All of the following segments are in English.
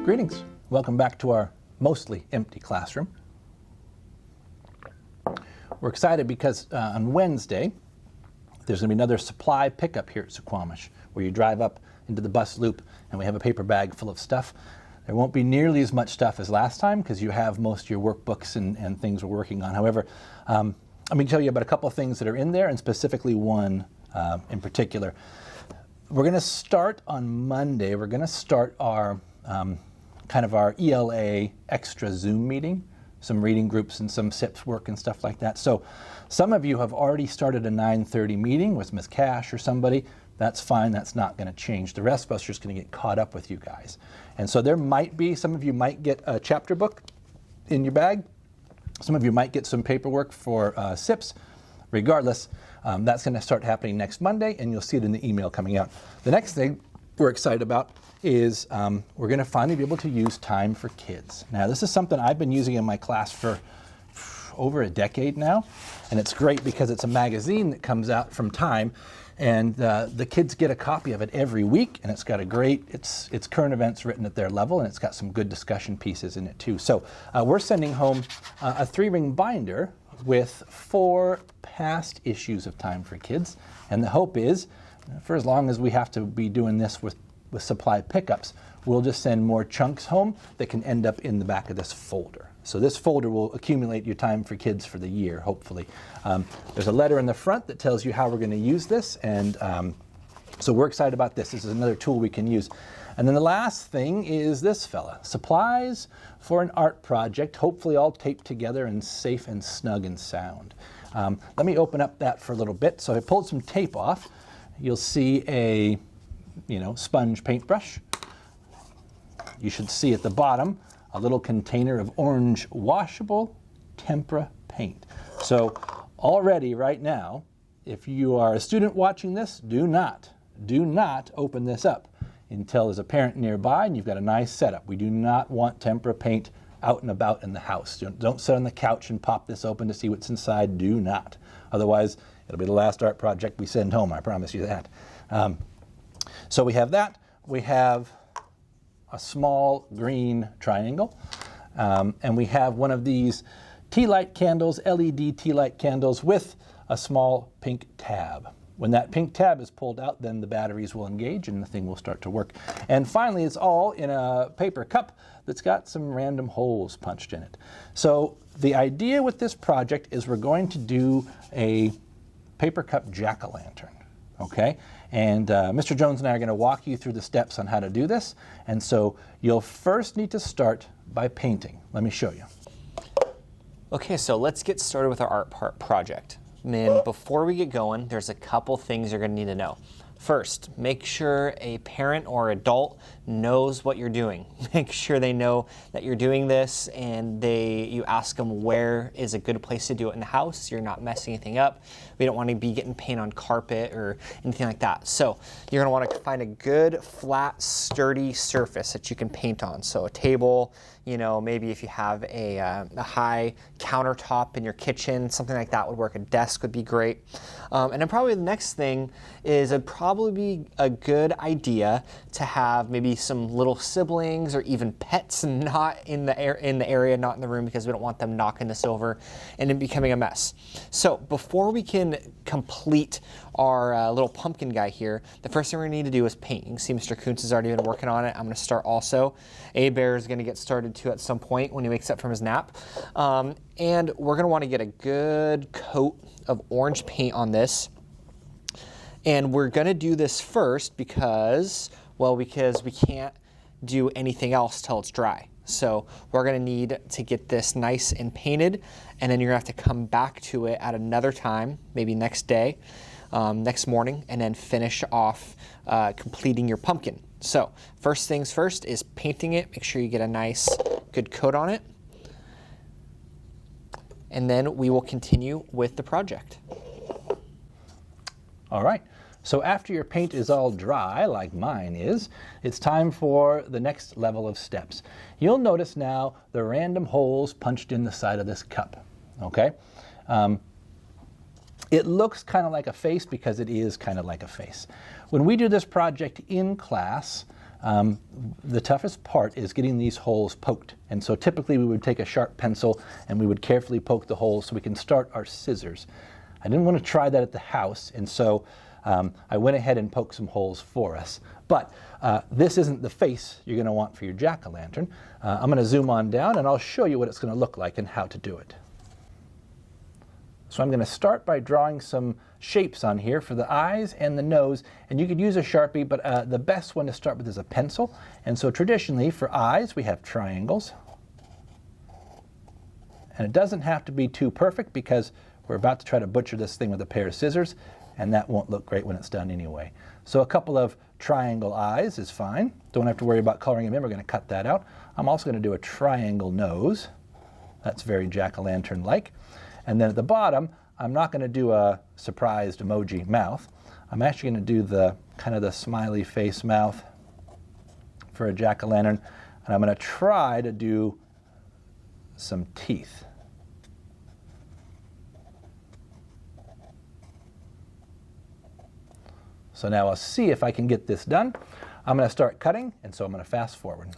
Greetings. Welcome back to our mostly empty classroom. We're excited because on Wednesday, there's going to be another supply pickup here at Suquamish, where you drive up into the bus loop and we have a paper bag full of stuff. There won't be nearly as much stuff as last time because you have most of your workbooks and things we're working on. However, I'm going to tell you about a couple of things that are in there, and specifically one in particular. We're going to start on Monday. We're going to start our kind of our ELA extra Zoom meeting, some reading groups and some SIPs work and stuff like that. So some of you have already started a 9:30 meeting with Ms. Cash or somebody. That's fine. That's not going to change. The rest of us are just going to get caught up with you guys. And so there might be, some of you might get a chapter book in your bag. Some of you might get some paperwork for SIPs. Regardless, that's going to start happening next Monday, and you'll see it in the email coming out. The next thing we're excited about is we're going to finally be able to use Time for Kids. Now, this is something I've been using in my class for over a decade now, and it's great because it's a magazine that comes out from Time, and the kids get a copy of it every week, and it's got a great, it's current events written at their level, and it's got some good discussion pieces in it too. So we're sending home a 3-ring binder with 4 past issues of Time for Kids, and the hope is, for as long as we have to be doing this with supply pickups, we'll just send more chunks home that can end up in the back of this folder. So this folder will accumulate your Time for Kids for the year, hopefully. There's a letter in the front that tells you how we're going to use this, and so we're excited about this. This is another tool we can use. And then the last thing is this fella, supplies for an art project, hopefully all taped together and safe and snug and sound. Let me open up that for a little bit. So I pulled some tape off. You'll see a sponge paintbrush. You should see at the bottom a little container of orange washable tempera paint. So already right now, if you are a student watching this, do not open this up until there's a parent nearby and you've got a nice setup. We do not want tempera paint out and about in the house. Don't sit on the couch and pop this open to see what's inside. Do not. Otherwise, it'll be the last art project we send home, I promise you that. So we have that. We have a small green triangle, and we have one of these tea light candles, LED tea light candles with a small pink tab. When that pink tab is pulled out, then the batteries will engage and the thing will start to work. And finally, it's all in a paper cup that's got some random holes punched in it. So the idea with this project is we're going to do a paper cup jack-o'-lantern, okay? And Mr. Jones and I are going to walk you through the steps on how to do this. And so you'll first need to start by painting. Let me show you. Okay, so let's get started with our art project. And before we get going, there's a couple things you're going to need to know. First, make sure a parent or adult knows what you're doing. Make sure they know that you're doing this, and you ask them where is a good place to do it in the house. So you're not messing anything up. We don't want to be getting paint on carpet or anything like that. So you're going to want to find a good, flat, sturdy surface that you can paint on. So a table, maybe if you have a high countertop in your kitchen, something like that would work. A desk would be great. And then probably the next thing is it'd probably be a good idea to have maybe some little siblings or even pets not in the area, not in the room, because we don't want them knocking this over and it becoming a mess. So before we can complete our little pumpkin guy here, the first thing we're going to need to do is paint. You can see Mr. Kuntz has already been working on it. I'm going to start also. A-Bear is going to get started too at some point when he wakes up from his nap. And we're going to want to get a good coat of orange paint on this. And we're going to do this first because we can't do anything else till it's dry. So we're going to need to get this nice and painted, and then you're going to have to come back to it at another time, maybe next day, next morning, and then finish off completing your pumpkin. So first things first is painting it. Make sure you get a nice, good coat on it. And then we will continue with the project. All right. So after your paint is all dry, like mine is, it's time for the next level of steps. You'll notice now the random holes punched in the side of this cup, okay? It looks kind of like a face because it is kind of like a face. When we do this project in class, The toughest part is getting these holes poked. And so typically we would take a sharp pencil and we would carefully poke the holes so we can start our scissors. I didn't want to try that at the house, and so I went ahead and poked some holes for us. But this isn't the face you're going to want for your jack-o'-lantern. I'm going to zoom on down and I'll show you what it's going to look like and how to do it. So I'm going to start by drawing some shapes on here for the eyes and the nose, and you could use a Sharpie, but the best one to start with is a pencil. And so traditionally for eyes we have triangles, and it doesn't have to be too perfect because we're about to try to butcher this thing with a pair of scissors, and that won't look great when it's done anyway. So a couple of triangle eyes is fine. Don't have to worry about coloring them in. We're going to cut that out. I'm also going to do a triangle nose. That's very jack-o'-lantern-like. And then at the bottom, I'm not going to do a surprised emoji mouth. I'm actually going to do the kind of the smiley face mouth for a jack-o'-lantern. And I'm going to try to do some teeth. So now I'll see if I can get this done. I'm going to start cutting, and so I'm going to fast forward.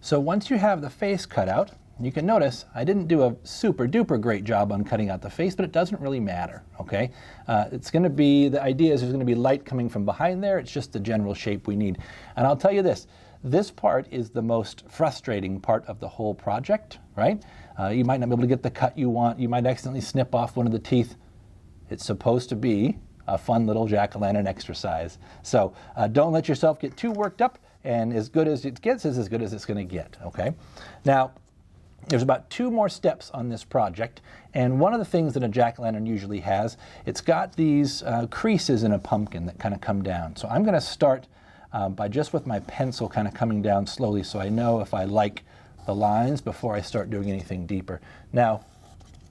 So once you have the face cut out, you can notice I didn't do a super duper great job on cutting out the face, but it doesn't really matter, okay? It's going to be, the idea is there's going to be light coming from behind there. It's just the general shape we need. And I'll tell you this part is the most frustrating part of the whole project, right? You might not be able to get the cut you want. You might accidentally snip off one of the teeth. It's supposed to be a fun little jack-o'-lantern exercise. So don't let yourself get too worked up, and as good as it gets is as good as it's going to get, okay? Now, there's about 2 more steps on this project, and one of the things that a jack-o'-lantern usually has, it's got these creases in a pumpkin that kind of come down. So I'm going to start by just with my pencil kind of coming down slowly so I know if I like the lines before I start doing anything deeper. Now,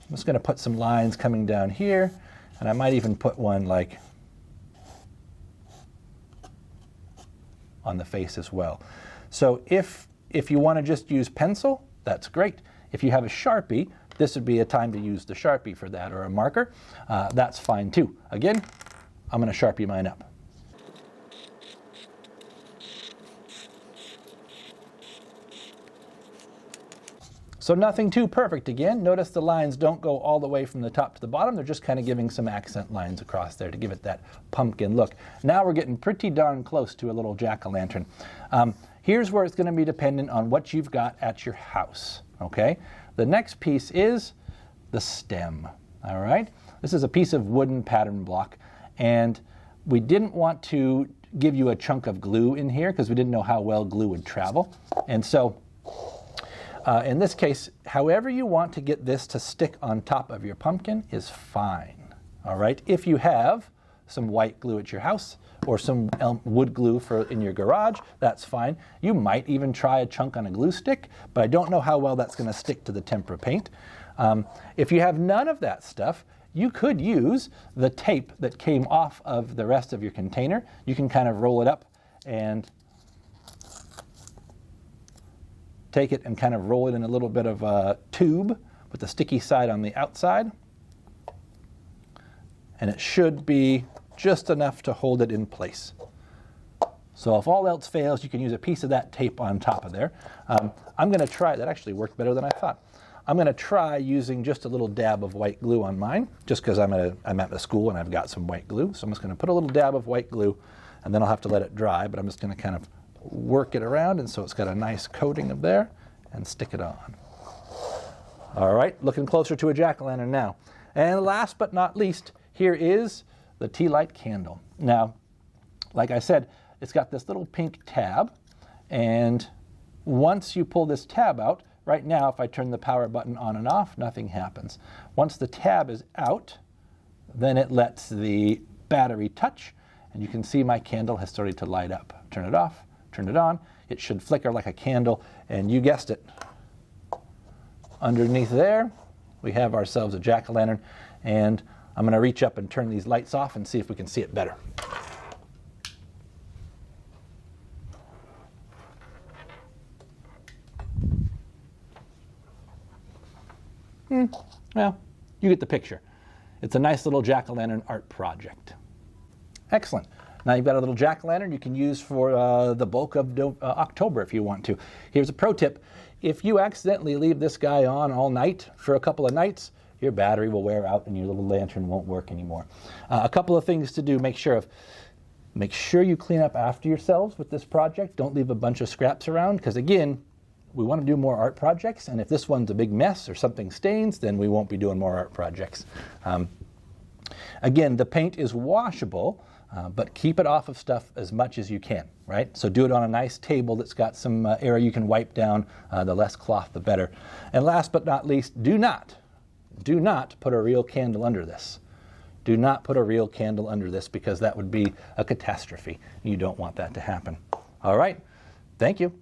I'm just going to put some lines coming down here, and I might even put one like on the face as well. So if you want to just use pencil, that's great. If you have a Sharpie, this would be a time to use the Sharpie for that, or a marker. That's fine too. Again, I'm going to Sharpie mine up. So nothing too perfect again. Notice the lines don't go all the way from the top to the bottom. They're just kind of giving some accent lines across there to give it that pumpkin look. Now we're getting pretty darn close to a little jack-o'-lantern. Here's where it's going to be dependent on what you've got at your house, okay? The next piece is the stem, all right? This is a piece of wooden pattern block, and we didn't want to give you a chunk of glue in here because we didn't know how well glue would travel. And so in this case, however you want to get this to stick on top of your pumpkin is fine, all right? If you have some white glue at your house or some wood glue in your garage, that's fine. You might even try a chunk on a glue stick, but I don't know how well that's going to stick to the tempera paint. If you have none of that stuff, you could use the tape that came off of the rest of your container. You can kind of roll it up and take it and kind of roll it in a little bit of a tube with the sticky side on the outside. And it should be just enough to hold it in place. So if all else fails, you can use a piece of that tape on top of there. I'm going to try, that actually worked better than I thought. I'm going to try using just a little dab of white glue on mine, just because I'm at the school and I've got some white glue. So I'm just going to put a little dab of white glue, and then I'll have to let it dry, but I'm just going to kind of work it around, and so it's got a nice coating of there, and stick it on. All right, looking closer to a jack-o'-lantern now. And last but not least, here is the tea light candle. Now, like I said, it's got this little pink tab, and once you pull this tab out, right now if I turn the power button on and off, nothing happens. Once the tab is out, then it lets the battery touch, and you can see my candle has started to light up. Turn it off, turn it on. It should flicker like a candle, and you guessed it. Underneath there, we have ourselves a jack-o'-lantern, and I'm going to reach up and turn these lights off and see if we can see it better. Well, you get the picture. It's a nice little jack-o'-lantern art project. Excellent. Now you've got a little jack-o'-lantern you can use for the bulk of October if you want to. Here's a pro tip. If you accidentally leave this guy on all night for a couple of nights, your battery will wear out and your little lantern won't work anymore. A couple of things to do. Make sure you clean up after yourselves with this project. Don't leave a bunch of scraps around, because again, we want to do more art projects, and if this one's a big mess or something stains, then we won't be doing more art projects. Again, the paint is washable, but keep it off of stuff as much as you can, right? So do it on a nice table that's got some area you can wipe down. The less cloth, the better. And last but not least, do not put a real candle under this. Do not put a real candle under this, because that would be a catastrophe. You don't want that to happen. All right, thank you.